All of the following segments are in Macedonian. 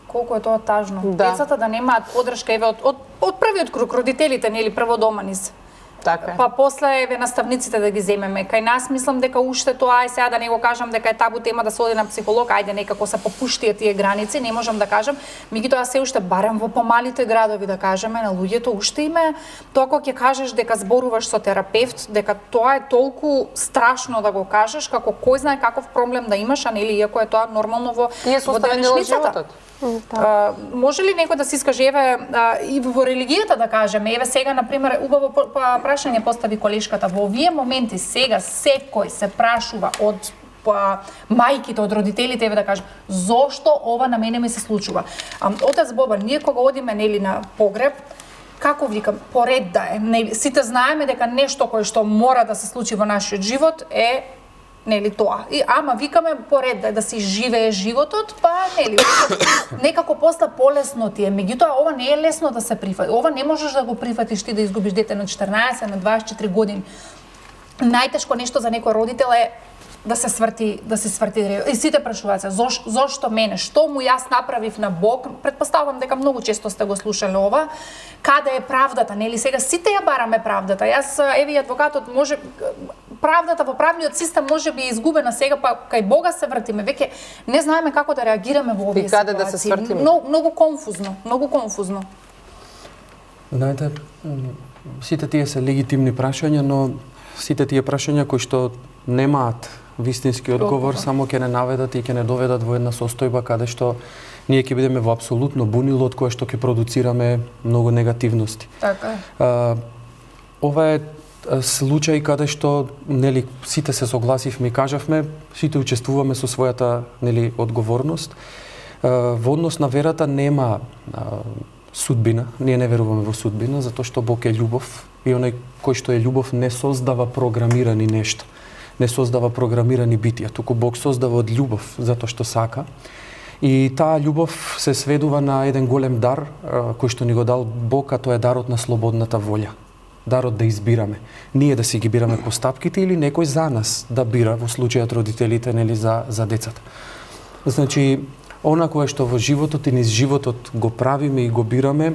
Колку е тоа тажно. Да. Децата да немаат поддршка еве од првиот круг, родителите, нели, прво дома низ. Така е. Па после еве наставниците да ги земеме. Кај нас мислам дека уште тоа е, сега да не го кажам дека е табу тема да се оди на психолог, ајде некако се попуштија тие граници, не можам да кажам, меѓутоа се уште барем во помалите градови да кажеме на луѓето уште име тоа кога ќе кажеш дека зборуваш со терапевт, дека тоа е толку страшно да го кажеш, како кој знае каков проблем да имаш, а нели иако е тоа нормално во денешницата. Може ли некој да се искаже еве и во религијата да кажеме, еве сега на пример убаво прашање постави колешката, во овие моменти сега секој се прашува од мајките, од родителите, еве да кажем, зошто ова на мене ми се случува? Отец Бобан, ние кога одиме нели на погреб, како викам, поред да е, нели, сите знаеме дека нешто кое што мора да се случи во нашиот живот е нели тоа. Ама викаме поред да се живее животот, па нели некако после полесно ти е. Меѓутоа ова не е лесно да се прифати. Ова не можеш да го прифатиш ти да изгубиш дете на 14, на 24 години. Најтешко нешто за некој родител е да се сврти. И сите прашуваат се, зошто мене? Што му јас направив на Бог? Претпоставувам дека многу често сте го слушале ова. Каде е правдата, нели? Сега сите ја бараме правдата. Јас еве и адвокатот може правдата во правниот систем може би е изгубена сега, па кај Бога се вртиме. Веќе не знаеме како да реагираме во овие ситуации. И каде да се свртиме? Многу конфузно. Знаете, сите тие се легитимни прашања, но сите тие прашања кои што немаат вистински одговор, само ќе не наведат и ќе не доведат во една состојба каде што ние ќе бидеме во апсолутно бунило од кое што ќе продуцираме многу негативности. Така е. Ова е случај каде што нели сите се согласивме и кажавме, сите учествуваме со својата нели одговорност. Во однос на верата нема судбина, ние не веруваме во судбина, затоа што Бог е љубов и оној кој што е љубов не создава програмирани нешта, не создава програмирани битија, туку Бог создава од љубов затоа што сака. И таа љубов се сведува на еден голем дар кој што ни го дал Бог, а тоа е дарот на слободната волја. Дарот да избираме. Ние да си ги бираме постапките или некој за нас да бира, во случајот родителите, нели, за децата. Значи, она кое што во животот и низ животот го правиме и го бираме,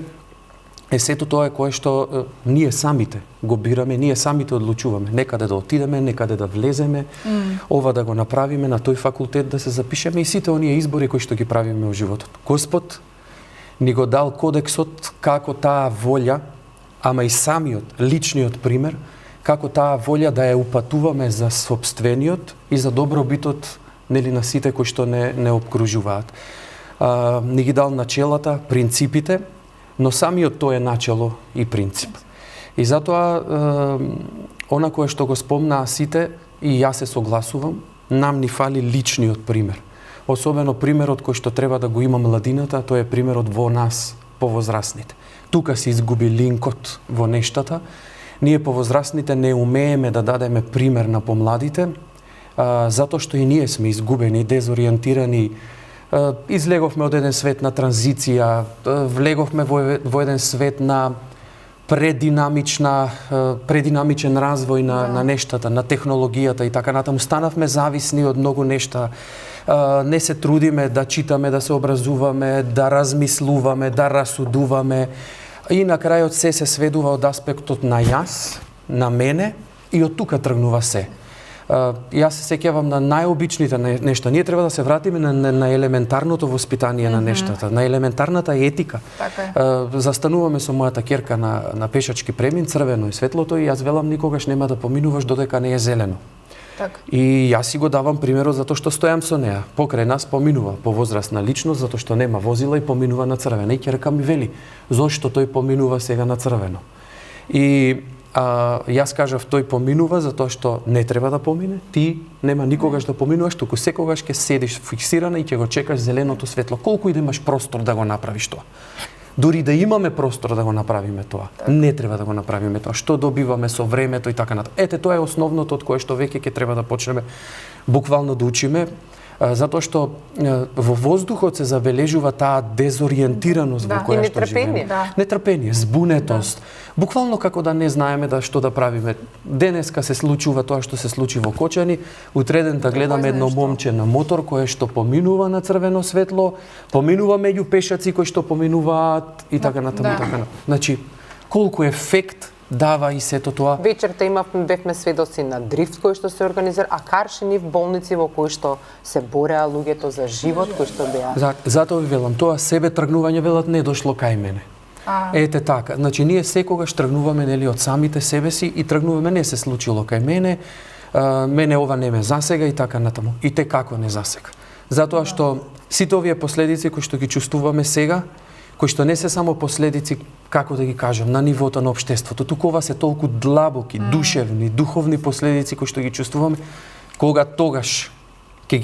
е сето тоа кое што ние самите го бираме, ние самите одлучуваме. Некаде да отидеме, некаде да влеземе, ова да го направиме, на тој факултет да се запишеме и сите оние избори кои што ги правиме во животот. Господ ни го дал кодексот како таа волја, ама и самиот, личниот пример, како таа волја да ја упатуваме за сопствениот и за добробитот нели на сите кои што не обкружуваат. Ни ги дал начелата, принципите, но самиот тој е начело и принцип. И затоа она кое што го спомнаа сите и јас се согласувам, нам ни фали личниот пример. Особено примерот кој што треба да го има младината, тој е примерот во нас, повозрасните. Тука се изгуби линкот во нештата. Ние повозрасните не умееме да дадеме пример на помладите, затоа што и ние сме изгубени, дезориентирани. Излеговме од еден свет на транзиција, влеговме во еден свет на прединамичен развој на нештата, на технологијата и така натаму. Станавме зависни од многу нешта. Не се трудиме да читаме, да се образуваме, да размислуваме, да расудуваме. И на крајот се сведува од аспектот на јас, на мене и од тука тргнува се. Јас се сеќавам на најобичните нешта. Ние треба да се вратиме на елементарното воспитание на нештата, на елементарната етика. Застануваме со мојата ќерка на пешачки премин, црвено е светлото и јас велам никогаш нема да поминуваш додека не е зелено. И јас си го давам примерот затоа што стојам со неа. Покрај нас поминува повозрасна личност затоа што нема возила и поминува на црвено. И ќерка ми вели, зошто тој поминува сега на црвено? И јас кажав, тој поминува затоа што не треба да помине, ти нема никогаш да поминуваш, туку секогаш ќе седиш фиксирана и ќе го чекаш зеленото светло. Колку и да имаш простор да го направиш тоа. Дури да имаме простор да го направиме тоа, не треба да го направиме тоа. Што добиваме со времето и така натаму. Ете, тоа е основното од кое што веќе ќе треба да почнеме буквално да учиме. Затоа што во воздухот се забележува таа дезориентираност во која што живееме. Нетрпение, збунетост. Буквално како да не знаеме што да правиме. Денеска се случува тоа што се случи во Кочани, утредента гледаме едно момче на мотор кое што поминува на црвено светло, поминува меѓу пешаци кои што поминуваат и така натаму, така натаму. Значи, колку ефект дава и сето тоа. Вечерта бевме сведоци на дрифт кој што се организира, а каршени в болници во кои што се бореа луѓето за живот, кои што беа. Затоа ви велам, тоа себе тргнување велат не дошло кај мене. Ете така, значи ние секогаш тргнуваме нели од самите себе си и тргнуваме не се случило кај мене, мене ова не ме засега и така натаму. И те како не засега. Затоа што сите овие последици кои што ги чувствуваме сега, кои што не се само последици, како да ги кажам, на нивото на општеството, туку ова се толку длабоки, душевни, духовни последици кои што ги чувствуваме, кога тогаш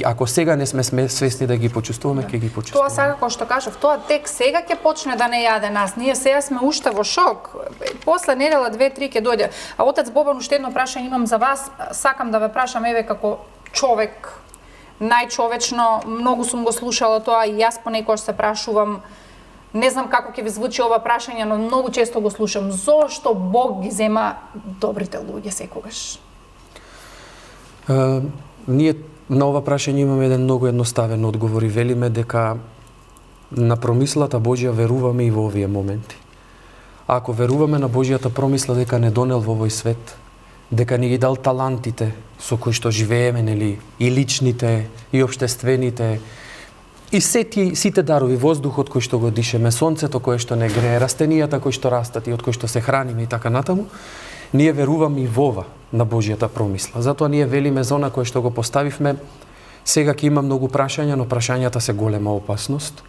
ако сега не сме свесни да ги почувствуваме, ќе ги почувствуваме. Тоа сега кој што кажав, тоа тек сега ќе почне да не јаде нас. Ние сега сме уште во шок. После недела 2-3 ќе дојде. А отец Бобан, уште едно прашање имам за вас. Сакам да ве прашам еве како човек, најчовечно, многу сум го слушала тоа и јас понекогаш се прашувам. Не знам како ќе ви звучи ова прашање, но многу често го слушам. Зошто Бог ги зема добрите луѓе секогаш? Ние на ова прашање имаме еден многу едноставен одговор и велиме дека на промислата Божја веруваме и во овие моменти. Ако веруваме на Божјата промисла дека не донел во овој свет, дека ни ги дал талантите со кои што живееме, нели, и личните, и општествените, и сите дарови, воздухот кој што го дишеме, сонцето кое што не грее, растенијата кои што растат и од кои што се храниме и така натаму, ние веруваме и во ова на Божјата промисла. Затоа ние велиме за она кое што го поставивме, сега ќе има многу прашања, но прашањата се голема опасност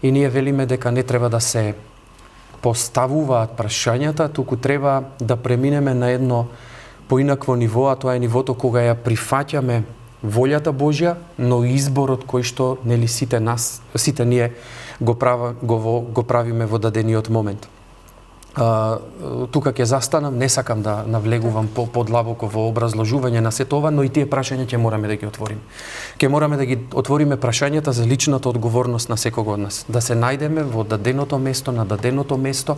и ние велиме дека не треба да се поставуваат прашањата, туку треба да преминеме на едно поинакво ниво, а тоа е нивото кога ја прифаќаме волјата Божја, но изборот кој што нели сите ние го правиме во дадениот момент. Тука ќе застанам, не сакам да навлегувам подлабоко во образложување на сето ова, но и тие прашања ќе мораме да ги отвориме. Ќе мораме да ги отвориме прашањата за личната одговорност на секого од нас, да се најдеме во даденото место, на даденото место,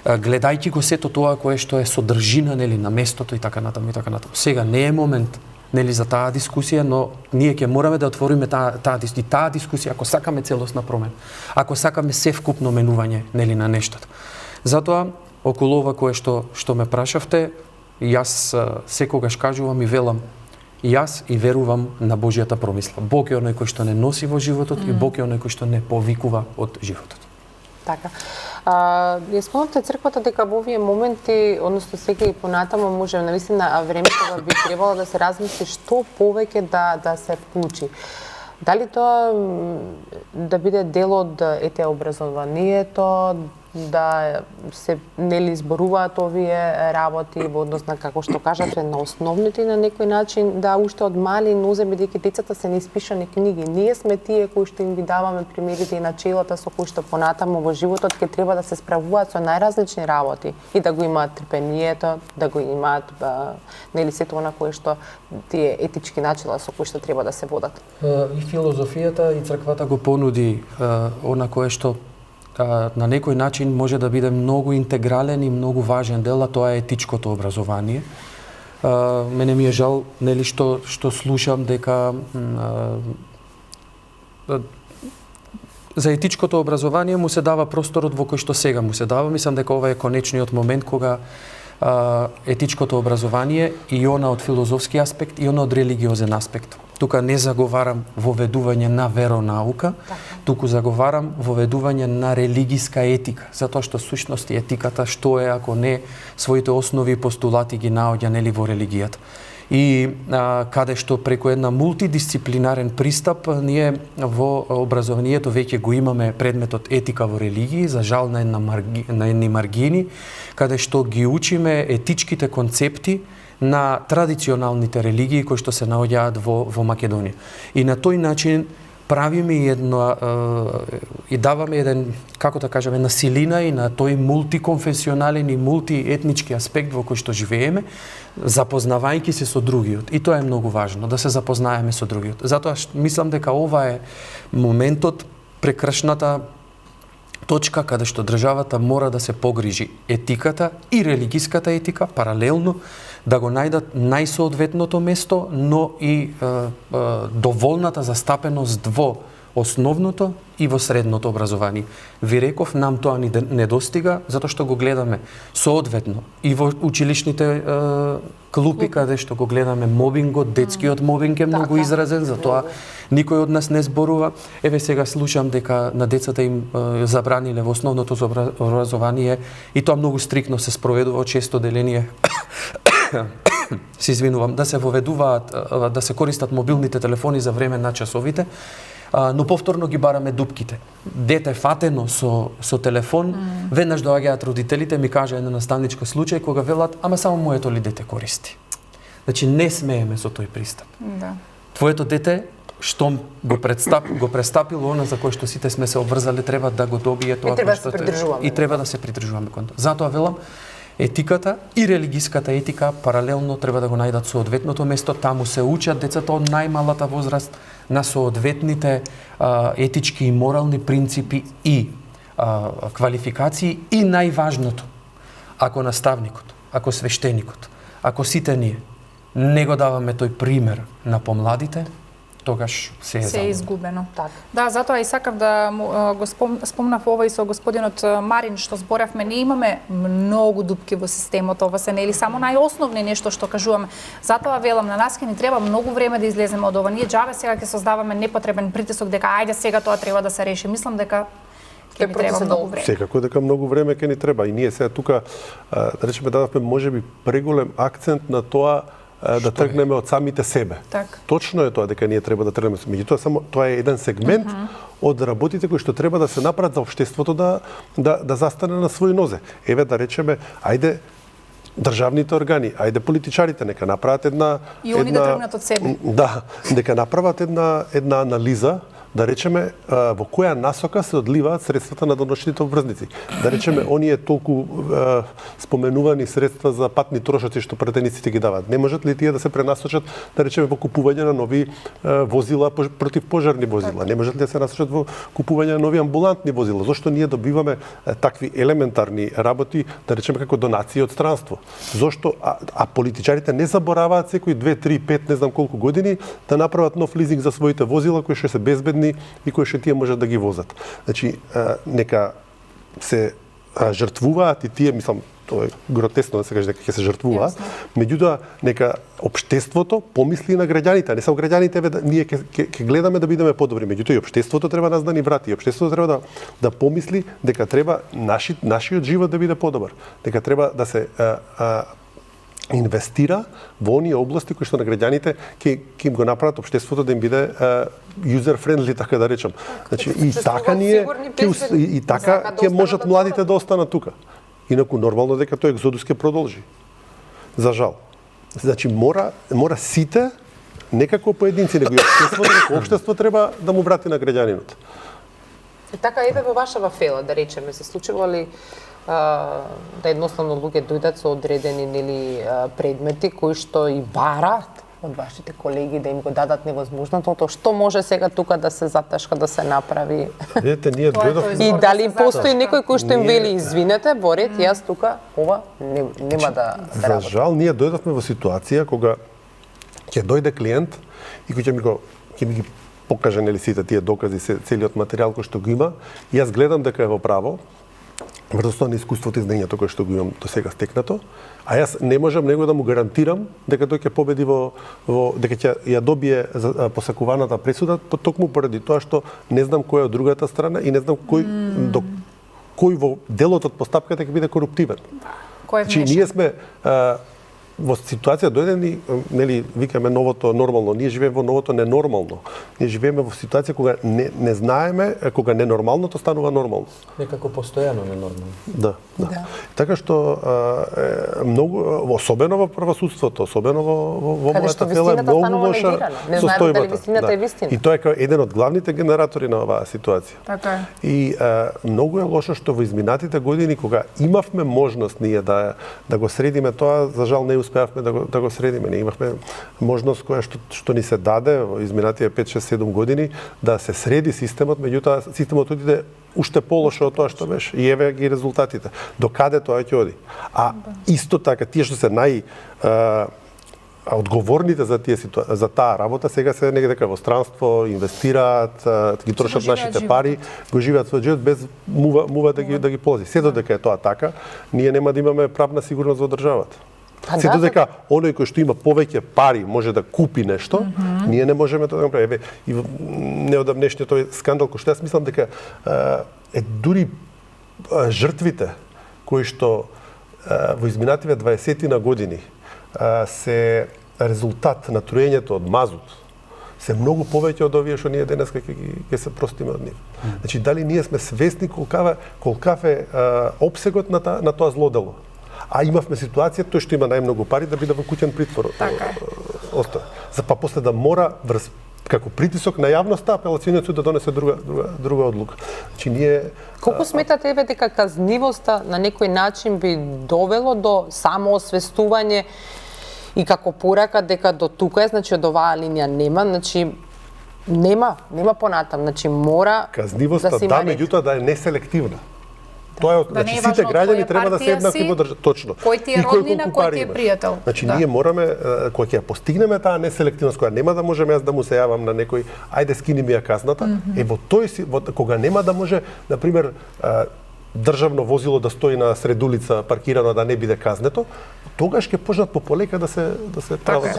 гледајќи го сето тоа кое што е содржина нели на местото и така натаму и така натаму. Сега не е момент нели за таа дискусија, но ние ќе мораме да отвориме таа дискусија ако сакаме целосна промена, ако сакаме севкупно менување нели на нештото. Затоа, околу ова кое што ме прашавте, јас секогаш кажувам и велам, јас и верувам на Божјата промисла. Бог е оној кој што не носи во животот и Бог е оној кој што не повикува од животот. Така. Ја спомнавте црквата дека во овие моменти, односно сега и понатамо може навистина времето би требало да се размисли што повеќе да се вклучи. Дали тоа да биде дел од образованието, да се нели зборуваат овие работи во однос на како што кажавте на основните на некој начин, да уште од мали нозе, бидејќи децата се неиспишани книги. Ние сме тие кои што им ги даваме примерите и начелата со кои што понатаму во животот ќе треба да се справуваат со најразлични работи и да го имаат трпението, да го имаат нели сето она кое што тие етички начела со кои што треба да се водат. И филозофијата и црквата го понуди она кое што на некој начин може да биде многу интегрален и многу важен дел, а тоа е етичкото образование. Мене ми е жал нели што слушам дека за етичкото образование му се дава просторот во кој што сега му се дава. Мислам дека ова е конечниот момент кога етичкото образование и она од филозофски аспект и она од религиозен аспект. Тука не заговарам воведување на веронаука, туку заговарам воведување на религиска етика, затоа што сушност и етиката што е ако не своите основи и постулати ги наоѓа нели во религијата. И каде што преку една мултидисциплинарен пристап ние во образованието веќе го имаме предметот етика во религии, за жал на едни маргини, каде што ги учиме етичките концепти на традиционалните религии кои што се наоѓаат во Македонија. И на тој начин правиме и даваме еден, како да кажеме, на силина и на тој мултиконфесионален и мултиетнички аспект во кој што живееме, запознавајќи се со другиот. И тоа е многу важно, да се запознаеме со другиот. Затоа мислам дека ова е моментот, прекршната точка каде што државата мора да се погрижи етиката и религиската етика паралелно, да го најдат најсоодветното место, но и доволната застапеност во основното и во средното образование. Ви реков, нам тоа ни недостига, затоа што го гледаме соодветно и во училишните клупи, каде што го гледаме мобингот, детскиот мобинг е многу изразен, затоа никој од нас не зборува. Еве сега слушам дека на децата им забраниле во основното образование и тоа многу стрикно се спроведува од 6 деление. Се извинувам, да се воведуваат, да се користат мобилните телефони за време на часовите, но повторно ги бараме дупките. Дете фатено со телефон, веднаш доаѓаат родителите, ми кажа една наставничка случај кога велат, ама само моето ли дете користи. Значи не смееме со тој пристап. Да. Твоето дете што го престапило она за кој што сите сме се обврзали, треба да го добие тоа што и треба да се придржуваме кон тоа. Затоа велам, етиката и религиската етика паралелно треба да го најдат соодветното место, таму се учат децата од најмалата возраст на соодветните етички и морални принципи и квалификации и најважното, ако наставникот, ако свештеникот, ако сите ние не го даваме тој пример на помладите, тогаш се е изгубено. Так. Да, затоа и сакав да го спомнав ова и со господинот Марин што зборавме, ние имаме многу дупки во системот, ова се нели само најосновни нешто што кажуваме. Затоа велам, на нас ќе ни треба многу време да излеземе од ова. Ние џабе сега ќе создаваме непотребен притисок дека ајде сега тоа треба да се реши. Мислам дека ќе ни треба многу време. Секако дека многу време ќе ни треба и ние сега тука да речеме дадовме можеби преголем акцент на тоа да тргнеме од самите себе. Так. Точно е тоа дека ние треба да тргнеме. Меѓутоа само тоа е еден сегмент од работите кои што треба да се направат за општеството да застане на свој нозе. Еве да речеме, ајде државните органи, ајде политичарите нека направат една и они да тргнат од себе. Да, дека направат една анализа, да речеме во која насока се одливаат средствата на даночните обврзници. Да речеме оние толку споменувани средства за патни трошоци што претениците ги даваат. Не можат ли тие да се пренасочат, да речеме, во купување на нови возила, противпожарни возила? Не можат ли да се насочат во купување на нови амбулантни возила? Зошто ние добиваме такви елементарни работи, да речеме како донации од странство? Зошто а политичарите не забораваат секои 2, 3, 5, не знам колку години да направат нов лизинг за своите возила кои што се безбедни и кои што тие можат да ги возат. Значи, нека се жртвуваат и тие, мислам, тоа е гротесно да се каже дека ќе се жртвуваат, меѓутоа нека општеството помисли на граѓаните, не само граѓаните, ние ќе гледаме да бидеме подобри, меѓутоа и општеството треба нас да ни врати, општеството треба да помисли дека треба нашиот живот да биде подобар, дека треба да се инвестира во оние области кои што на граѓаните ќе им го направат општеството да им биде user friendly, така да речам. Значи и така ние и така ќе можат младите да останат тука. Инаку нормално дека тој екзодус ќе продолжи. За жал. Значи мора сите некако поединци, него и општество треба да му врати на граѓанинот. И така еве во вашава фела, да речеме, се случува ли да едноставно луѓе дојдат со одредени предмети кои што и бараат од вашите колеги да им го дадат невозможното, што може сега тука да се затешка да се направи? Видете, ние дојдовме и дали постои некој кој што им вели извинете, борет, јас тука ова нема да За жал ние дојдовме во ситуација кога ќе дојде клиент и кој ќе ми ги покаже сите тие докази, целиот материјал кој што го има, и јас гледам дека е во право, врз основа на искуството и знаењето кое што го имам до сега стекнато, а јас не можам него да му гарантирам дека тој ќе победи дека ќе ја добие посакуваната пресуда, токму поради тоа што не знам кој е од другата страна и не знам кој во делот од постапката ќе биде коруптивен. Кој е ние сме во ситуација дојде ни, нели, викаме новото нормално, ние живееме во новото ненормално. Ние живееме во ситуација кога не знаеме, кога ненормалното станува нормално. Некако постојано ненормално. Да. Така што многу, особено во правосудството, особено во мојата тела е многу лоша состојбата. Е вистина. И тоа е еден од главните генератори на оваа ситуација. Така е. И многу е лошо што во изминатите години кога имавме можност ние да го средиме тоа, за жал не успеавме да го средиме. Не имавме можност која што ни се даде во изминатите 5, 6, 7 години да се среди системот, меѓутоа системот отиде уште полошо од тоа што беше. И еве ги резултатите. До каде тоа ќе оди? А исто така тие што се одговорните за таа работа сега се негде во странство, инвестираат, ги трошат нашите пари, го живеат својот живот без мува да ги ползи. Се додека е тоа така, ние нема да имаме правна сигурност во државата. Се додека оној кој што има повеќе пари може да купи нешто, ние не можеме тоа да го правиме. И неодамнешниот тој скандал кој што јас мислам дека дури жртвите кои што во изминативе 20 години се резултат на труењето од мазут се многу повеќе од овие што ние денес ќе се простиме од нив. Значи дали ние сме свесни колкав е опсегот на тоа злодело? А имавме ситуација тој што има најмногу пари да биде во куќен притвор. Така. Па после да мора како притисок на јавноста апелациониот суд да донесе друга одлука. Значи ние колку сметате еве дека казнивоста на некој начин би довело до самоосвестување и како порака дека до тука е, значи од оваа линија нема, значи нема понатам, значи мора казнивоста да се да, меѓутоа да е неселективна. Тоа е, значи сите граѓани треба да се еднакви во држава, точно. Кој ти е роднина, кој ти е пријател. Значи ние мораме кога ќе постигнеме таа неселективност, која нема да можеме јас да му се јавам на некој, ајде скини ми ја казната, кога нема да може, на пример, државно возило да стои на сред улица паркирано да не биде казнето, тогаш ќе почнат полека да се прават.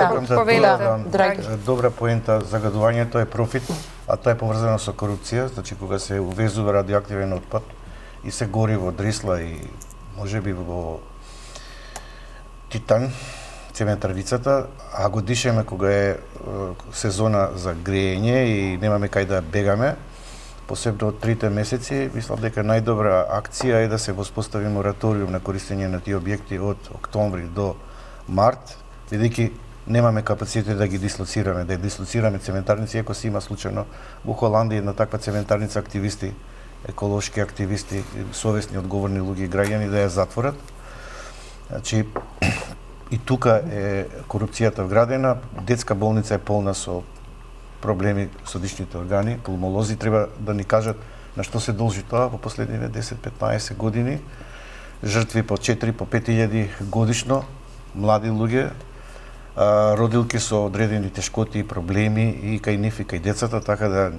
Добра поента, загадувањето е профит, а тоа е поврзано со корупција, значи кога се увезува радиоактивен отпад и се гори во дрисла и можеби во титан, цементарницата, а го дишеме кога е сезона за грејење и немаме кај да бегаме, посебно од 3 месеци, мислам дека најдобра акција е да се воспостави мораториум на користење на тие објекти од октомври до март, бидејќи немаме капацитет да ги дислоцираме, да дислоцираме цементарници, ако се има случајно во Холандија една таква цементарница, активисти, еколошки активисти, совесни, одговорни луѓе и граѓани да ја затворат. Значи, и тука е корупцијата вградена, детска болница е полна со проблеми со дишните органи, пулмолози треба да ни кажат на што се должи тоа во последниве 10-15 години. Жртви по 4, по 5000 годишно, млади луѓе, родилки со одредени тешкоти и проблеми и кај нив и кај децата, така да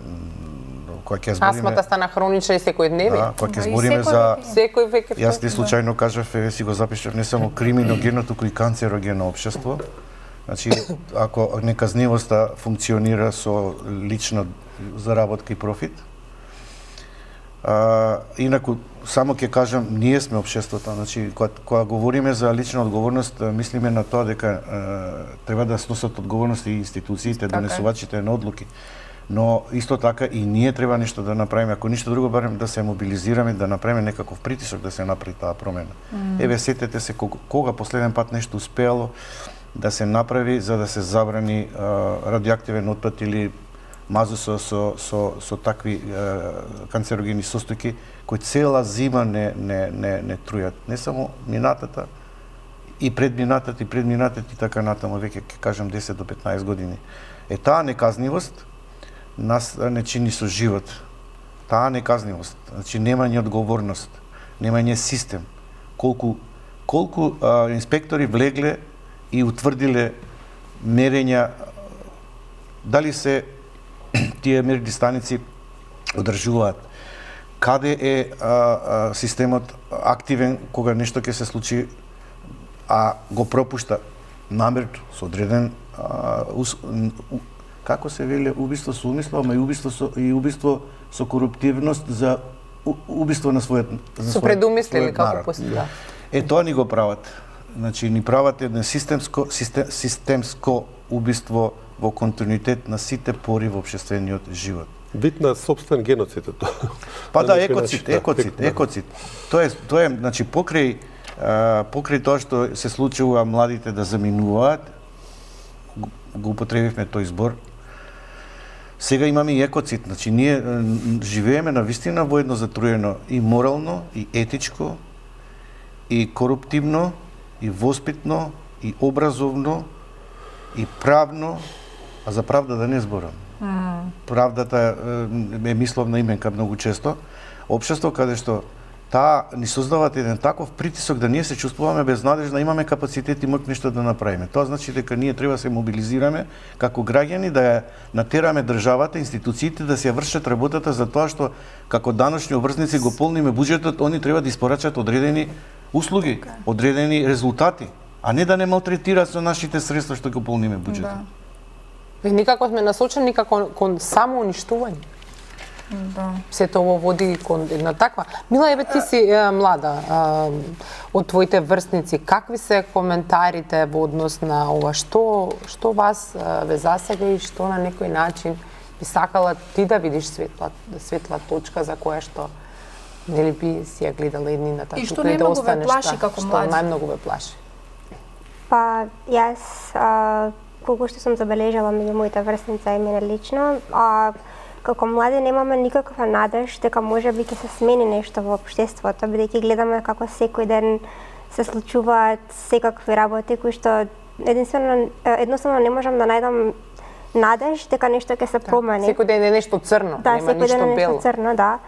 кога ќе збориме астмата стана хронична и секојдневна. Да, кога ќе збориме за секој веќе. Јас не случајно кажав, си го запишав, не само криминогено, туку и канцерогено општество. Значи, ако неказнивоста функционира со лична заработка и профит, инаку само ќе кажам, ние сме општеството, значи кога говориме за лична одговорност, мислиме на тоа дека треба да сносат одговорност и институциите, донесувачите на одлуки. Но исто така и ние треба нешто да направиме, ако ништо друго барем да се мобилизираме, да направиме некаков притисок да се направи таа промена. Еве сетете се кога последен пат нешто успеало да се направи за да се забрани радиоактивен отпад или мазут со такви канцерогени состојки кои цела зима не трујат. Не само минатата, и предминатата и така натаму, веќе ќе кажам 10 до 15 години. Таа неказнивост нас не чини со живот. Таа неказнивост, значи немање одговорност, немање систем. Колку инспектори влегле и утврдиле мерења, дали се тие мерни станици одржуваат, каде е системот активен кога нешто ќе се случи, а го пропушта намерно со одреден како се вели, убиство со умисло, ама и убиство со коруптивност за убиство на својот со предумисли или како постава. Тоа ни го прават. значи ни прават едно системско убиство во континуитет на сите пори во општествениот живот. Вид на собствен геноцид е тоа. Па На да, некој екоцид. Тоа е, значи, покрај тоа што се случува младите да заминуваат, го употребивме тој збор, сега имаме и екоцид. Значи, ние живееме навистина во едно затруено и морално, и етичко, и коруптивно, и воспитно, и образовно, и правно, а за правда да не зборам. Правдата е мисловна именка многу често. Општество каде што таа ни создават еден таков притисок да ние се чувствуваме безнадежно, имаме капацитет и моќ нешто да направиме. Тоа значи дека ние треба да се мобилизираме како граѓани, да ја натераме државата, институциите да се вршат работата за тоа што како даночни обврзници го полниме буџетот, они треба да испорачат одредени услуги, одредени резултати, а не да не малтретираат со нашите средства што го полниме буџетот. Никако сме насочени кон самоуништување. Да. Сето ово води кон една таква. Мила, еве ти си млада, од твоите врсници, какви се коментарите во однос на ова? Што вас ве засега и што на некој начин би сакала ти да видиш светла точка за која што нели би си ја гледала еднината И што тука и да најмногу ве останеш плаши како што млади? најмногу ве плаши? Па, јас, колку што сум забележала меѓу моите врсница и мене лично, како млади немаме никаква надеж дека можеби ќе се смени нешто во општеството, бидејќи гледаме како секој ден се случуваат секакви работи кои што едноставно не можам да најдам надеж дека нешто ќе се промени. Секој ден е нешто црно, Да, нема секој ништо ден е нешто бело. црно, да.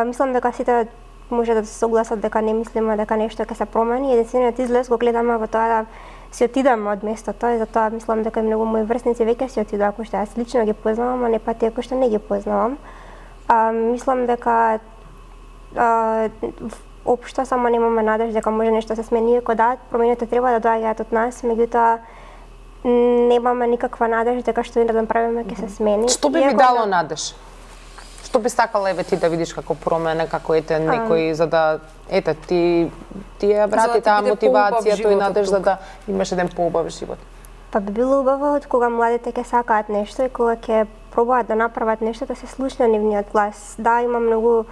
Мислам дека сите може да се согласат дека не мислиме дека нешто ќе се промени. Единствениот излез го гледаме во тоа да си отидеме од местото и затоа мислам дека и многу мои врсници веќе си отидоа, кои што јас лично ги познавам, а не па тие кои што не ги познавам. Мислам дека општо само немаме надеж дека може нешто се смени, иако да, промените треба да доаѓаат од нас, меѓутоа немаме никаква надеж дека што и да направиме ќе се смени. Што би ви дало надеж? Што би сакала еве ти да видиш како промена, како некој за да ти ја врати таа мотивација, тој надеж за да имаш еден поубав живот? Па би било убаво од кога младите ќе сакаат нешто и кога ќе пробаат да направат нешто да се слуша нивниот глас. Да, има многу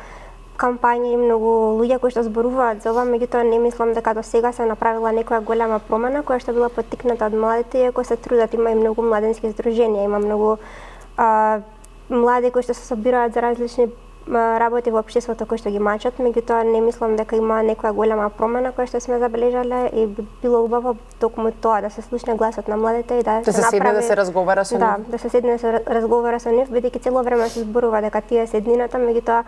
кампањи и многу луѓе кои што зборуваат за ова, меѓутоа не мислам дека до сега се направила некоја голема промена која што била поттикната од младите, иако се трудат, има и многу младински здруженија, има многу млади кои што се собираат за различни работи во општеството кои што ги мачат, меѓутоа не мислам дека има некоја голема промена која што сме забележале и би било убаво токму тоа да се слушне гласот на младите и да се седне направи да се разговара со нив. Да, да се седне да се разговара со нив, бидејќи цело време се зборува дека тие се еднината, меѓутоа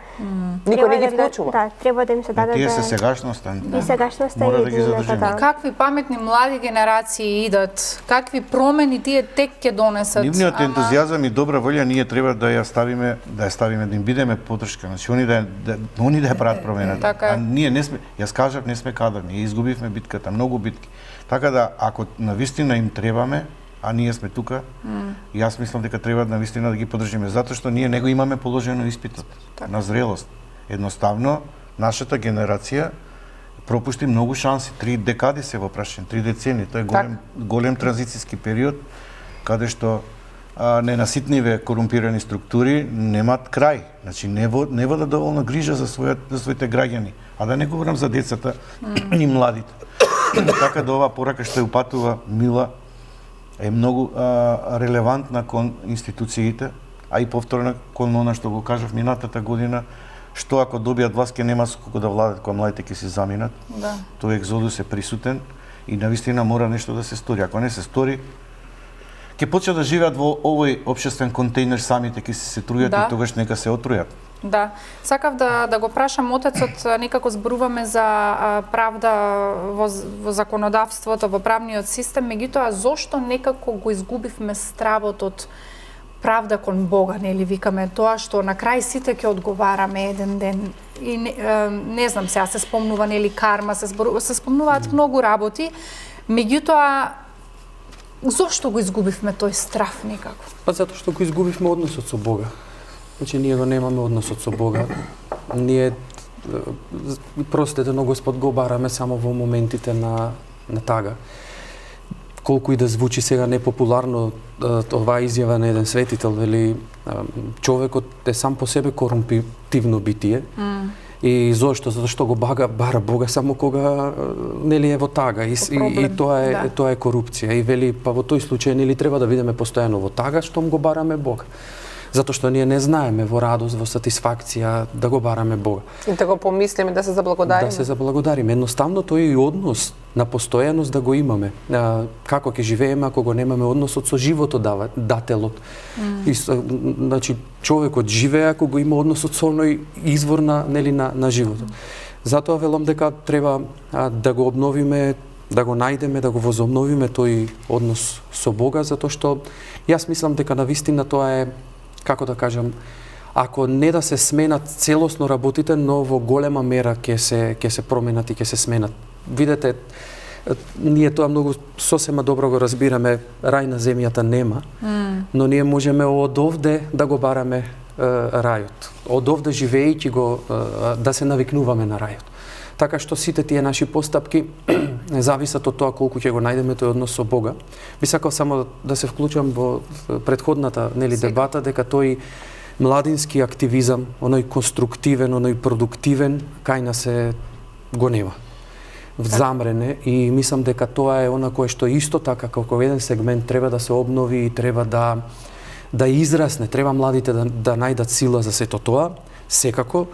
Никој не ги вклучува. Да, треба да им се даде Тие се сегашноста. и сегашноста Мора и да ги едината, задржиме. да. Какви паметни млади генерации идат, какви промени тие тек ќе донесат. Нивниот ентузијазам и добра волја ние треба да ја ставиме, да им бидеме поддршка. Значи они да ја прават промената. Така е. А ние не сме, јас кажав, не сме кадрни, изгубивме битката, многу битки. Така да ако навистина им требаме, а ние сме тука, јас мислам дека треба навистина да ги поддржиме, затоа што ние него имаме положено испитот на зрелост. Едноставно нашата генерација пропушти многу шанси, 3 декади се во прашање, 3 децени, тоа е голем транзицијски период каде што ненаситниве корумпирани структури немаат крај. Значи не водат доволно грижа за своите граѓани, а да не говорам за децата и младите. Така да оваа порака што ја упатува Мила е многу релевантна кон институциите, а и повторно кон она што го кажав минатата година, што ако добијат власт ќе нема со колку да владат кога младите ќе се заминат. Да. Тој екзодус е присутен и навистина мора нешто да се стори. Ако не се стори, ќе почнат да живеат во овој општествен контејнер самите, ќе се трујат и тогаш нека се отрујат. Да, сакав да го прашам отецот, некако зборуваме за правда во законодавството, во правниот систем, меѓутоа зошто некако го изгубивме стравот од правда кон Бога, нели викаме тоа што на крај сите ќе одговараме еден ден. И не знам сега се спомнува нели карма, се спомнуваат многу работи, меѓутоа зошто го изгубивме тој страв некако? Па затоа што го изгубивме односот со Бога. Значи ние го немаме односот со Бога. Ние простете, но Господ го бараме само во моментите на тага. Колку и да звучи сега непопуларно оваа изјава на еден светител, вели човекот е сам по себе корумпитивно битие. И зошто? Затоа што го бара Бога само кога нели е во тага и тоа е корупција. И вели па во тој случај нели треба да бидеме постојано во тага штом го бараме Бога. Затоа што ние не знаеме во радост, во сатисфакција да го бараме Бога. И да го помислиме, да се заблагодариме. Да се заблагодариме. Едноставно тој и однос на постојаност да го имаме. Како ќе живееме ако го немаме односот со животот дателот. И значи човекот живее ако го има односот со оној извор на животот. Затоа велам дека треба да го обновиме, да го најдеме, да го возобновиме тој однос со Бога, затоа што јас мислам дека навистина тоа е, како да кажам, ако не да се сменат целосно работите, но во голема мера ќе се променат и ќе се сменат. Видете, ние тоа многу сосема добро го разбираме, рај на земјата нема, но ние можеме од овде да го бараме рајот. Од овде живеејќи го да се навикнуваме на рајот. Така што сите тие наши постапки зависат од тоа колку ќе го најдеме тој однос со Бога. Би сакал само да се вклучам во претходната дебата дека тој младински активизам, оној конструктивен, оној продуктивен, кај нас го нема. Замрене и мислам дека тоа е она кое што исто така како еден сегмент треба да се обнови и треба да израсне, треба младите да најдат сила за сето тоа, секако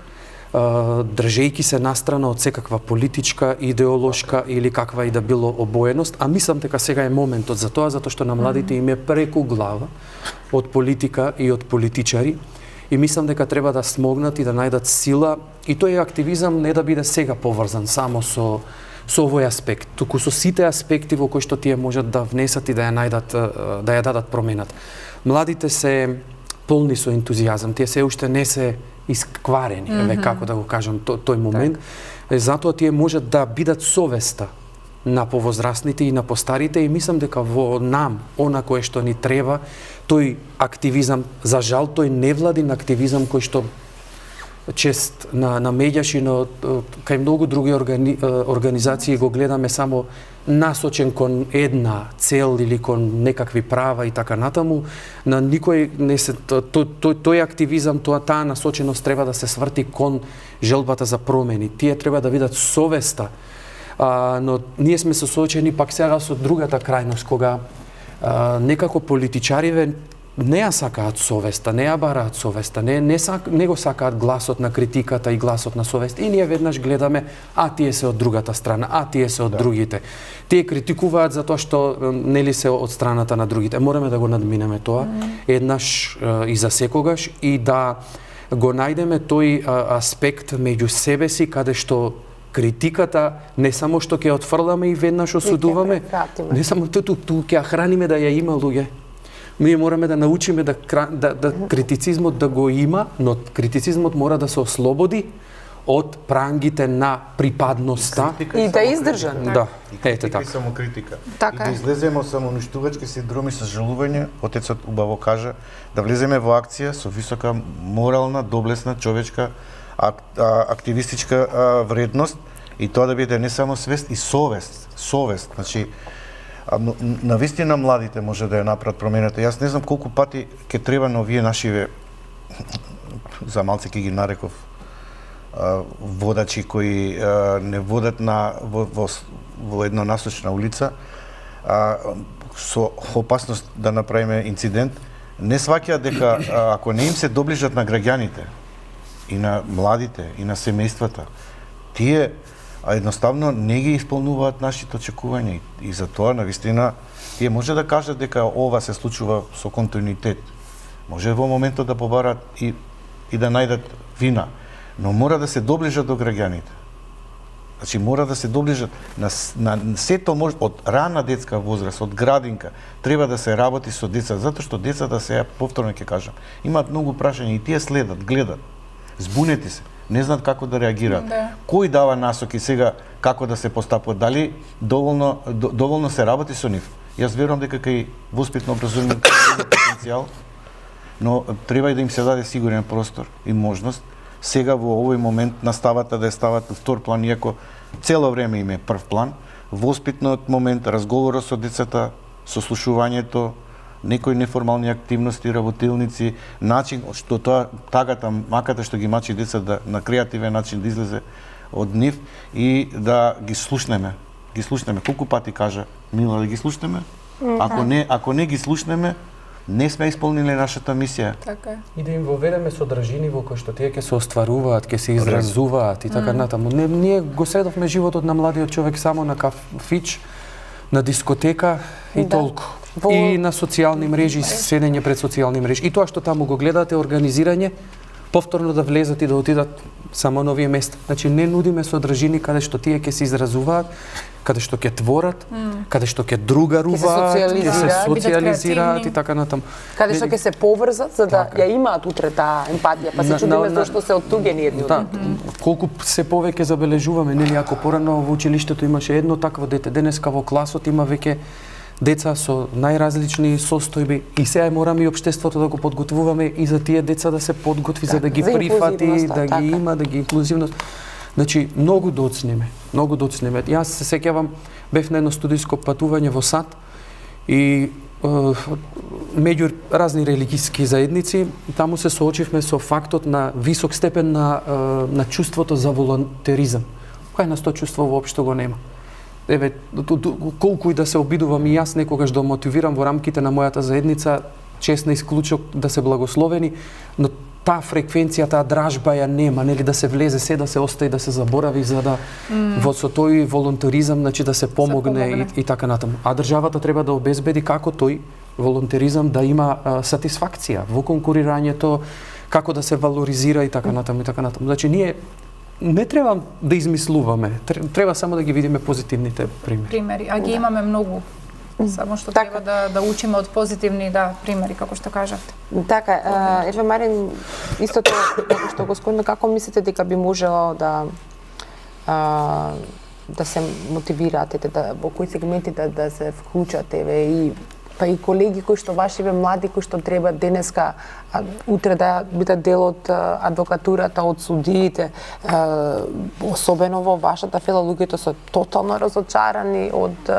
држејќи се настрана од секаква политичка, идеолошка или каква и да било обоеност, а мислам дека сега е моментот за тоа, затоа што на младите им е преку глава од политика и од политичари, и мислам дека треба да смогнат и да најдат сила, и тој активизам не да биде сега поврзан само со овој аспект, туку со сите аспекти во кои што тие можат да внесат и да ја дадат променат. Младите се полни со ентузијазам, тие се уште не се искварени, како да го кажам, тој момент. Затоа тие можат да бидат совеста на повозрастните и на постарите, и мислам дека во нам, она кое што ни треба, тој активизам, за жал тој невладин активизам кој што чест на меѓаши, но кај многу други организации го гледаме само насочен кон една цел или кон некакви права и така натаму. На никој не се тој активизам, таа насоченост треба да се сврти кон желбата за промени. Тие треба да видат совеста. Но ние сме се соочени пак сега со другата крајност, кога некако политичариве не ја сакаат совеста, не ја бараат совеста, не го сакаат гласот на критиката и гласот на совест. И ние веднаш гледаме, тие се од другата страна, тие се од другите. Тие критикуваат затоа што нели се од страната на другите. Мораме да го надминеме тоа еднаш и за секогаш и да го најдеме тој аспект меѓу себе си каде што критиката не само што ќе отфрламе и веднаш осудуваме, не само ту ќе ја храниме да ја има луѓе. Ние мораме да научиме да критицизмот да го има, но критицизмот мора да се ослободи од прангите на припадноста и да издржа. Да, ете така. И само критика. Така и да излеземе од самоуништувачки синдроми со жалување, отецот убаво кажа, да влеземе во акција со висока морална, доблесна, човечка, активистичка вредност, и тоа да биде не само свест, и совест. Совест, значи, навистина младите може да ја направат промената. Јас не знам колку пати ќе треба на овие нашиве, за малце ќе ги нареков, водачи кои не водат во една насочна улица, со опасност да направиме инцидент, не сваќаат дека ако не им се доближат на граѓаните, и на младите, и на семејствата, тие едноставно не ги исполнуваат нашите очекувања, и затоа навистина тие може да кажат дека ова се случува со континуитет. Може во моментот да побарат и да најдат вина, но мора да се доближат до граѓаните. Значи мора да се доближат на сето може од рана детска возраст, од градинка, треба да се работи со деца, затоа што децата се, повторно ќе кажам, имаат многу прашања и тие следат, гледат, збунети се, не знаат како да реагираат. Кој дава насоки сега како да се постапува? Дали доволно се работи со нив? Јас верувам дека кај воспитно образование потенцијал, но треба и да им се даде сигурен простор и можност сега во овој момент наставата да ја стават во втор план, иако цело време им е прв план. Воспитниот момент, разговорот со децата, сослушувањето, некои неформални активности, работилници, начин што тоа тагата, маката што ги мачи деца да на креативен начин да излезе од нив и да ги слушнеме. Ги слушнеме. Колку пати кажа Мила да ги слушнеме? Ако не ги слушнеме, не сме исполниле нашата мисија. Така е. И да им воведеме содржини во кои што тие ќе се остваруваат, ќе се изразуваат и така натаму. Ние го средовме животот на младиот човек само на кафич, на дискотека и толку. И на социјални мрежи, седење пред социјални мрежи. И тоа што таму го гледате, организирање, повторно да влезат и да отидат само на овие места. Значи не нудиме содржини каде што тие ќе се изразуваат, каде што ќе творат, каде што ќе другаруваат, ќе се социјализираат и така натаму. Каде што ќе се поврзат за да ја имаат утре таа емпатија, па се чудиме зашто се оттугени едни од други. Колку се повеќе забележуваме, нели, ако порано во училиштето имаше едно такво дете, денеска во класот има веќе деца со најразлични состојби и сега мораме и општеството да го подготвуваме и за тие деца да се подготви за да ги прифати, да ги има, да ги инклузивност. Значи, многу доцнеме. Јас се сеќавам, бев на едно студијско патување во САД и меѓу разни религиски заедници, таму се соочивме со фактот на висок степен на чувството за волонтеризам. Кој нас тоа чувство воопшто го нема. Еве, колку и да се обидувам и јас некогаш да мотивирам во рамките на мојата заедница, чест на исклучок да се благословени, но таа фреквенција, таа дражба ја нема, нели, да се влезе се, да се остави, да се заборави, за да во со тој волонтеризам, значи да се помогне и така натаму. А државата треба да обезбеди како тој волонтеризам да има сатисфакција во конкурирањето, како да се валоризира и така натаму и така натаму. Значи ние не треба да измислуваме, треба само да ги видиме позитивните примери. А ги имаме многу. Само што треба да учиме од позитивни примери, како што кажавте. Така, Ерве Марин, исто тоа како што го скојме, како мислите дека би можело да се мотивираат, во кои сегменти да се вклучат, и па и колеги кои што вашиве млади кои што треба денеска утре да бидат дел од адвокатурата, од судиите, особено во вашата фела луѓето се тотално разочарани од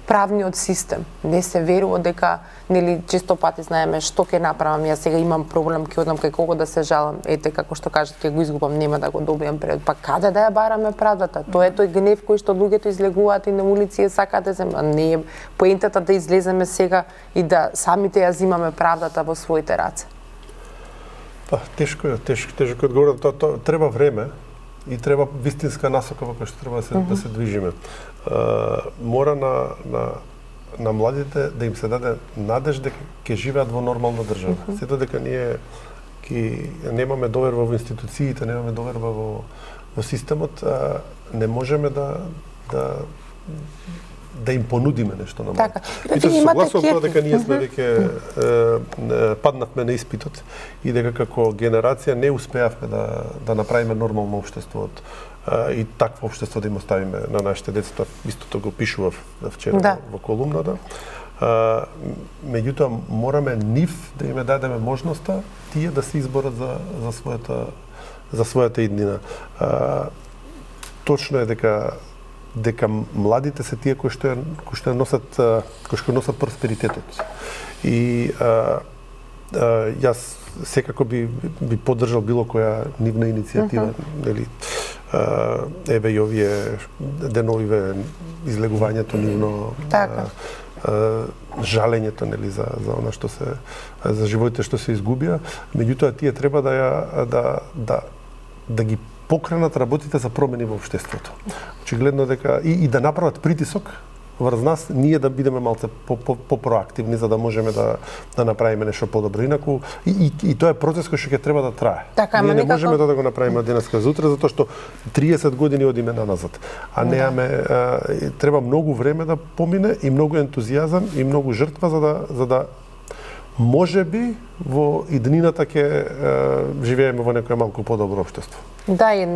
правниот систем. Не се верува дека, нели, често пати знаеме што ќе направам, јас сега имам проблем, ќе одам кај кого да се жалам, ете како што кажат, ќе го изгубам, нема да го добијам пред. Па каде да ја бараме правдата? Тоа е тој гнев кој што луѓето излегуваат и на улици сакаат да земат. Не е поентата да излеземе сега и да самите ја зимаме правдата во своите раце. Па, тешко одговор. Тоа треба време и треба вистинска насока во која што треба да се движиме. Мора на младите да им се даде надеж дека ќе живеат во нормална држава. Сето дека ние немаме доверба во институциите, немаме доверба во системот, не можеме да им понудиме нешто на младите. И тоа се согласувам тоа дека ние сме веќе паднавме на испитот и дека како генерација не успеавме да направиме нормално општество и такво општество да им оставиме на нашите деца. Тоа истото го пишував вчера во колумната. Меѓутоа мораме нив да им дадеме можноста тие да се изборат за својата иднина. Точно е дека младите се тие кои што носат просперитетот. И јас секако би поддржал било која нивна иницијатива, нели, еве и овие деновиве излегувањето нивно, жалењето, нели, за она што се, за животите што се изгубија, меѓутоа тие треба да ги покренат работите за промени во општеството. Очигледно дека и да направат притисок врз нас, ние да бидеме малце по-проактивни за да можеме да направиме нешто подобро. Инаку и тоа е процес кој што ќе треба да трае. Ние не можеме да го направиме денеска за утре затоа што 30 години одиме наназад. А немаме треба многу време да помине и многу ентузијазам и многу жртва за да можеби во иднината ќе живееме во некое малку подобро општество. Да, и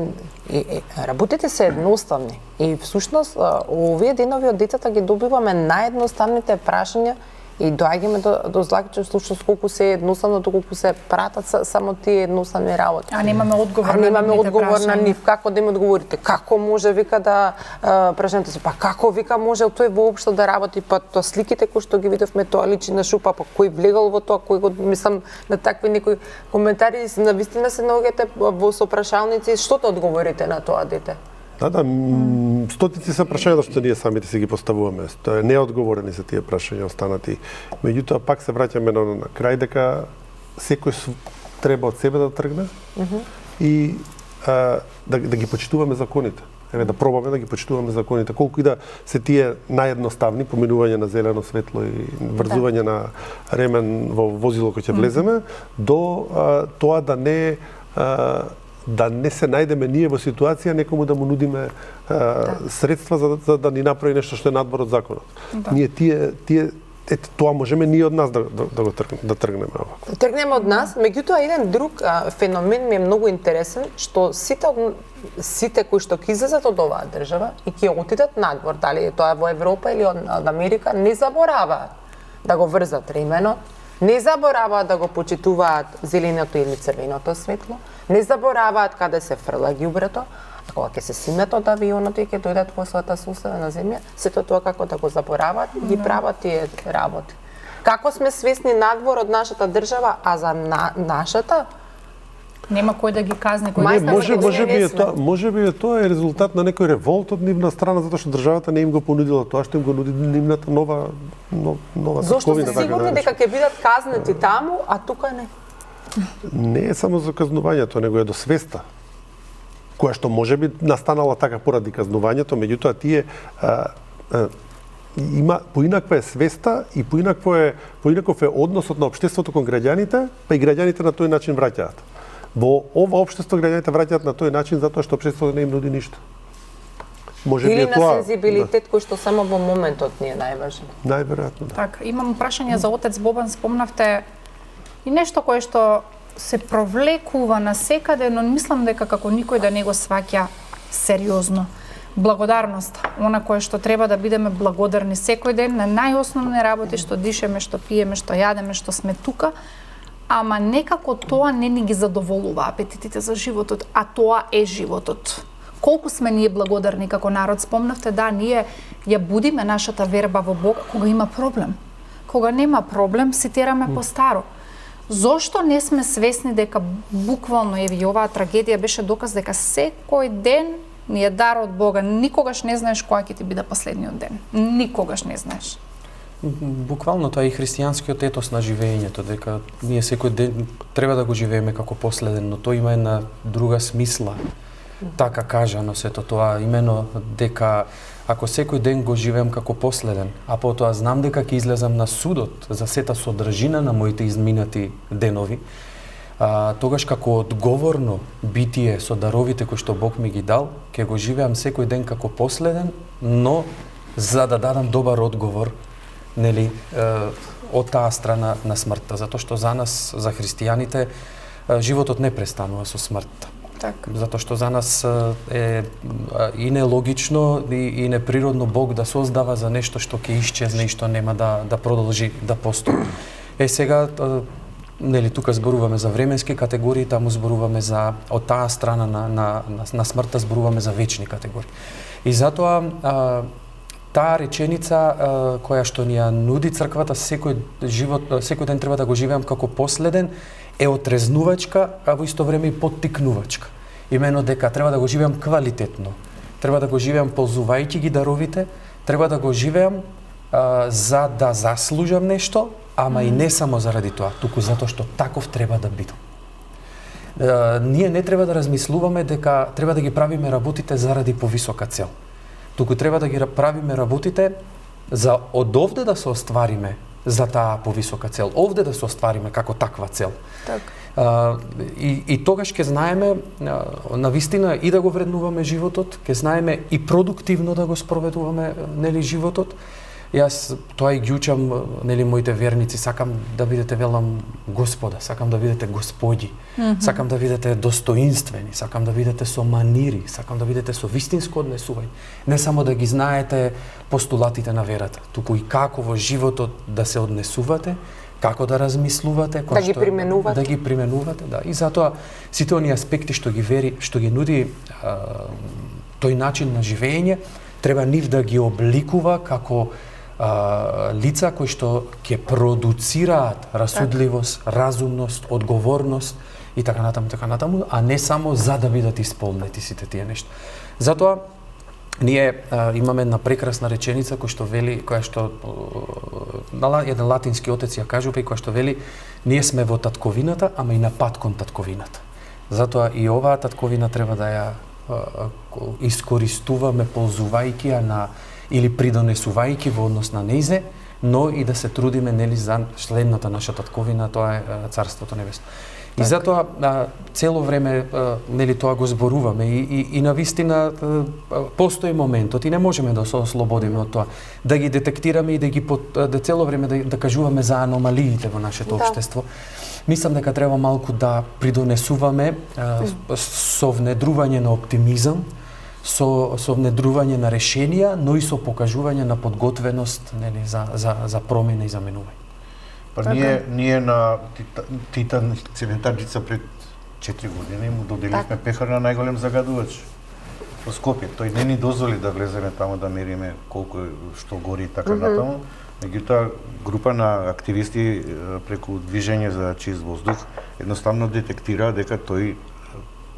работите се едноставни. И всушност овие денови од децата ги добиваме наједноставните прашања И доаѓаме до заклучок колку се едноставно, колку се пратат само тие едноставни работи. А немаме одговор на нив. Како да им одговорите? Како може вика да прашањето се, па како вика може тој воопшто да работи, па тоа сликите кои што ги видовме, тоа личи на шупа, па кој влегал во тоа, кој го мислам на такви некои коментари, навистина се наоѓате во сопрашалници, што да одговорите на тоа дете? Да, стотици се прашања што ние самите си ги поставуваме. Тоа е неодговорени се тие прашања останати. Меѓутоа пак се враќаме на крај дека секој треба од себе да тргне и да ги почитуваме законите. Да пробаме да ги почитуваме законите, колку и да се тие наједноставни, поминување на зелено светло и врзување на ремен во возило кој ќе влеземе, до тоа да не се најдеме ние во ситуација некому да му нудиме средства за да ни направи нешто што е надвор од законот. Ние тоа можеме ние од нас да тргнеме ова. Да тргнеме од нас, меѓутоа еден друг феномен ми е многу интересен, што сите кои што ќе излезат од оваа држава и ќе отидат надвор, дали тоа е во Европа или од Америка, не забораваат да го врзат ремено, не забораваат да го почитуваат зеленото или црвеното светло, не забораваат каде се фрла ѓубрето, а кога ќе се симнат од авионот и ќе дојдат во својата составена земја, сето тоа како да го забораваат и ги прават тие работи. Како сме свесни надвор од нашата држава, а за нашата нема кој да ги казне, може би тоа е резултат на некој револт од нивна страна затоа што државата не им го понудила тоа што им го нуди нивната нова Зошто се сигурни дека ќе бидат казнети таму, а тука не? Не е само за казнувањето, него е до свеста, која што може би настанала така поради казнувањето, меѓутоа тие има поинаква е свеста и поинаков е односот на општеството кон граѓаните, па и граѓаните на тој начин враќаат. Во ова општество граѓаните враќаат на тој начин затоа што општеството не им нуди ништо. Може или би на тоа, сензибилитет кој што само во моментот ни е најважен. Најверојатно, да. Така, имам прашање за отец Бобан, спомнавте и нешто кое што се провлекува насекаде, но мислам дека како никој да не го сваќа сериозно. Благодарност, она кое што треба да бидеме благодарни секој ден на најосновни работи што дишеме, што пиеме, што јадеме, што сме тука, ама некако тоа не ни ги задоволува апетитите за животот, а тоа е животот. Колку сме ние благодарни како народ, спомнавте, да, ние ја будиме нашата верба во Бог кога има проблем. Кога нема проблем, си тераме по старо. Зошто не сме свесни дека буквално еви оваа трагедија беше доказ дека секој ден ни е дар од Бога. Никогаш не знаеш кој ќе ти биде последниот ден. Никогаш не знаеш. Буквално тоа е и христијанскиот етос на живеењето, дека ние секој ден треба да го живееме како последен, но тоа има една друга смисла. Така кажано сето тоа, имено дека ако секој ден го живеам како последен, а потоа знам дека ќе излезам на судот за сета содржина на моите изминати денови, тогаш како одговорно битие со даровите кои што Бог ми ги дал, ќе го живеам секој ден како последен, но за да дадам добар одговор, нели, од таа страна на смртта, затоа што за нас, за христијаните, животот не престанува со смртта. Затоа што за нас е и нелогично и неприродно Бог да создава за нешто што ќе исчезне и што нема да продолжи да постои. Сега нели тука зборуваме за временски категории, таму зборуваме за од таа страна на смртта зборуваме за вечни категории. И затоа таа реченица која што ни ја нуди црквата, секој ден треба да го живеам како последен, е отрезнувачка, а во исто време и поттикнувачка. Имено дека треба да го живеам квалитетно. Треба да го живеам ползувајќи ги даровите, треба да го живеам за да заслужам нешто, ама и не само заради тоа, туку затоа што таков треба да бидам. Ние не треба да размислуваме дека треба да ги правиме работите заради повисока цел. Туку треба да ги правиме работите за од овде да се оствариме за таа повисока цел, овде да се оствариме како таква цел. И тогаш ќе знаеме навистина и да го вреднуваме животот, ќе знаеме и продуктивно да го спроведуваме нели животот, Јас тоа и ги учам, нели, моите верници, сакам да бидете, велам, Господа, сакам да бидете господи, сакам да бидете достоинствени, сакам да бидете со манири, сакам да бидете со вистинско однесување. Не само да ги знаете постулатите на верата, туку и како во животот да се однесувате, како да размислувате, да ги применувате. Да ги применувате, да. И затоа сите оние аспекти што ги нуди тој начин на живење, треба нив да ги обликува како лица кои што ќе продуцираат расудливост, разумност, одговорност и така натаму, а не само за да бидат исполнети сите тие нешта. Затоа ние имаме една прекрасна реченица која што еден латински отец ја кажува и која што вели: ние сме во татковината, ама и на пат кон татковината. Затоа и оваа татковина треба да ја искористуваме ползувајќи ја на или придонесувајќи во однос на нејзе, но и да се трудиме, нели, за следната наша татковина, тоа е Царството Небесно. И затоа цело време, нели, тоа го зборуваме и на вистина постои моментот и не можеме да се ослободиме од тоа, да ги детектираме и да цело време да кажуваме за аномалиите во нашето општество. Мислам дека треба малку да придонесуваме со внедрување на оптимизам, со внедрување на решенија, но и со покажување на подготвеност, нели, за промена и за менување. Па ние на Титан Цементарджица пред 4 години му доделивме пехар на најголем загадувач во Скопје. Тој не ни дозволи да влеземе таму да мериме колку што гори и така натаму. Меѓутоа, група на активисти преку движење за чист воздух едноставно детектираа дека тој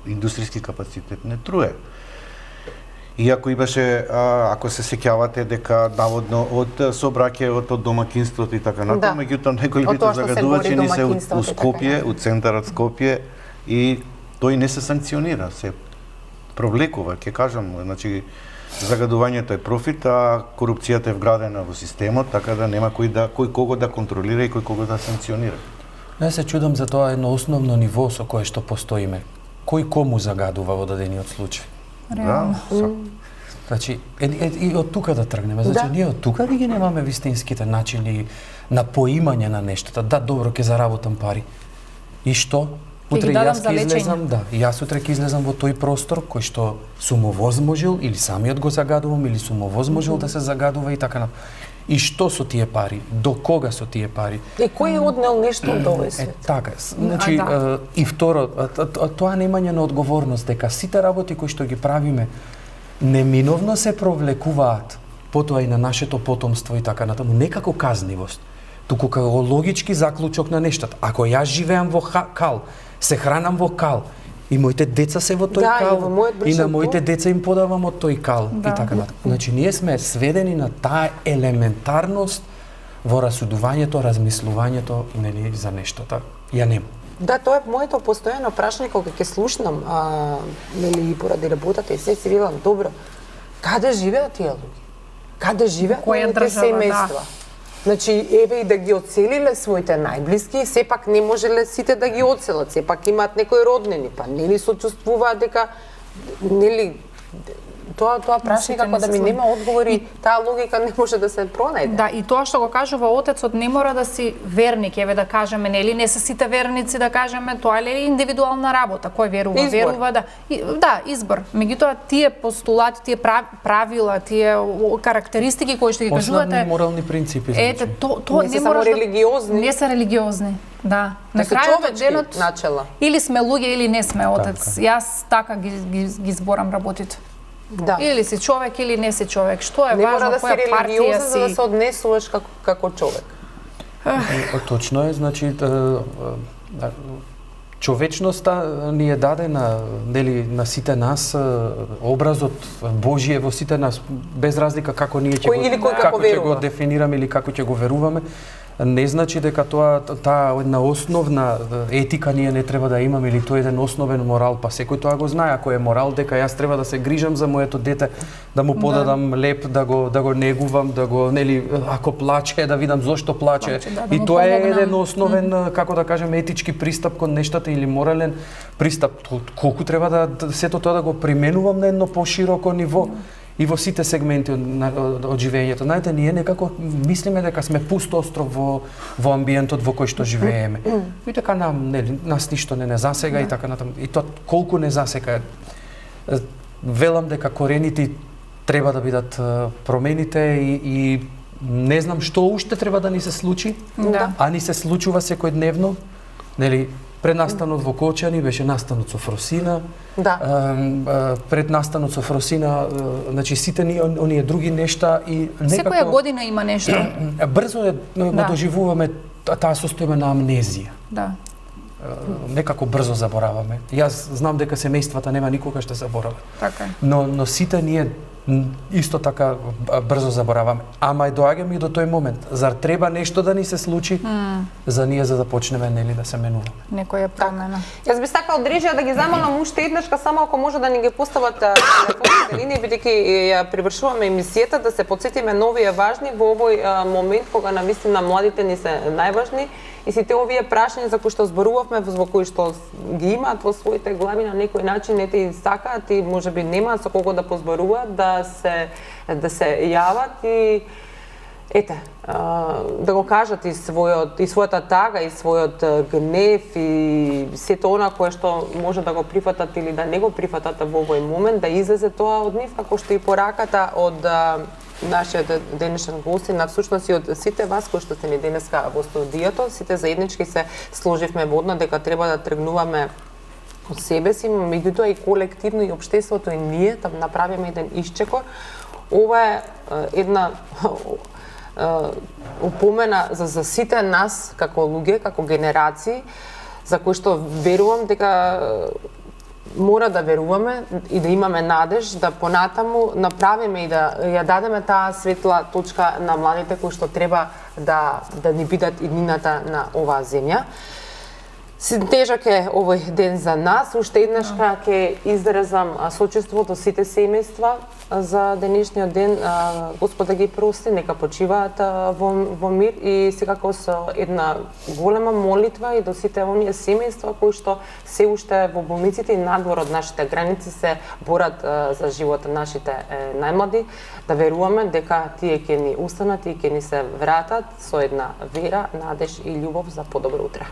индустријски капацитет не труе. Иако имаше, ако се сеќавате, дека наводно од сообраќајот, од домакинството и така натаму, меѓутоа најголемите загадувачи ни се у Скопје, у центарот Скопје, и тој не се санкционира, се провлекува, ќе кажам, значи загадувањето е профит, а корупцијата е вградена во системот, така да нема кој кого да контролира и кој кого да санкционира. Не се чудам за тоа едно основно ниво со кое што постоиме. Кој кому загадува во дадениот случај? Да. Значи, и од тука да тргнеме. Значи, ние од тука да ги немаме вистинските начини на поимање на нештата. Да, добро, ќе заработам пари. И што? Утре јас ќе излезам, јас утре ќе излезам во тој простор кој што сум овозможил или самиот го загадувам или сум овозможил да се загадува и така например. И што со тие пари? До кога со тие пари? И кој е однел нешто од овој свет? Така, значи, и второ, тоа немање на одговорност, дека сите работи кои што ги правиме неминовно се провлекуваат потоа и на нашето потомство и така натаму, не како казнивост, туку како логички заклучок на нештата. Ако јас живеам во кал, се хранам во кал, и моите деца се во тој кал, и на моите деца им подавам од тој кал, и така натаму. Значи, ние сме сведени на таа елементарност во расудувањето, размислувањето, нели, за нештата. Ја нема. Да, тоа е моето постојано прашање кога ќе слушнам, нели, и поради работата и се си велам, добро, каде живеат тие луѓе? Каде живеат тие семејства? Значи, еве и да ги одселиле своите најблиски, сепак не можеле сите да ги одселат, сепак имаат некои роднини, па нели сочувствуваат дека, нели, тоа прашање како да ми нема одговори, таа логика не може да се пронајде. Да, и тоа што го кажува отецот, не мора да си верник, еве да кажеме, нели, не се сите верници, да кажеме, тоа е индивидуална работа, кој верува, верува, да. Да, избор. Меѓутоа, тие постулати, тие правила, тие карактеристики кои што ги кажувате, основни морални принципи, ете, тоа не се само религиозни. Не се религиозни, да. На крајот од денот начела. Или сме луѓе или не сме отец. Јас така ги зборам работите. Да. Или си човек или не си човек. Што е не важно, да која партија си? За да се однесуваш како човек. Точно е, значи човечноста ни е дадена, нели, на сите нас, образот Божие во сите нас, без разлика како ние ќе го дефинираме или како ќе го веруваме. Не значи дека таа една основна етика ние не треба да имаме или тоа е еден основен морал, па секој тоа го знае, ако е морал дека јас треба да се грижам за моето дете, да му подадам леп, да го негувам, да го, нели, ако плаче, да видам зошто плаче. И тоа е еден основен, како да кажем, етички пристап кон нештата или морален пристап. Колку треба да сето тоа да го применувам на едно пошироко ниво. и во сите сегменти од живењето. Знаете, ние некако мислиме дека сме пуст остров во амбиентот во кој што живееме. И така нас ништо не засега и така натаму. И тоа колку не засега. Велам дека корените треба да бидат промените и не знам што уште треба да ни се случи, а ни се случува секојдневно. Нели, пред настанот во Кочани беше настанот со Фросина. Пред настанот со Фросина, значи сите оние други нешта и некако секоја година има нешто. Брзо го доживуваме таа состојба на амнезија. Да. Некако брзо забораваме. Јас знам дека семејствата нема никогаш да заборават. Така. Но сите ние исто така брзо забораваме. Ама доаѓаме и до тој момент. Зар треба нешто да ни се случи за ние за да почнеме нели да се менуваме? Некоја промена. Јас би сакала од режија да ги замолам уште еднашка, само ако може да ни ги постават телефонните линии, бидејќи ја привршуваме емисијата, да се потсетиме на овие важни во овој момент кога навистина младите ни се најважни и сите овие прашања за кои што зборувавме, во кои што ги имаат во своите глави на некој начин, ете и сакаат и можеби немаат со кого да позборуваат, да се јават и ете, да го кажат и својата тага, и својот гнев и сето она кое што може да го прифатат или да не го прифатат во овој момент, да излезе тоа од нив, како што и пораката од нашиот денешен гост, на всушност и од сите вас кои што сте ни денеска во студиото, сите заеднички се сложивме водно дека треба да тргнуваме од себе си, меѓутоа и колективно и општеството и ние да направиме еден исчекор. Ова е една упомена за сите нас како луѓе, како генерации, за кои што верувам дека мора да веруваме и да имаме надеж да понатаму направиме и да ја дадеме таа светла точка на младите кои што треба да ни бидат иднината на оваа земја. Тежак е овој ден за нас. Уште еднашка ќе изразам сочувство до сите семејства за денешниот ден. Господ да ги прости, нека почиваат во мир и секако со една голема молитва и до сите оние семејства кои што се уште во болниците и надвор од нашите граници се борат за живот на нашите најмлади. Да веруваме дека тие ќе ни устанат и ќе ни се вратат со една вера, надеж и љубов за подобро утре.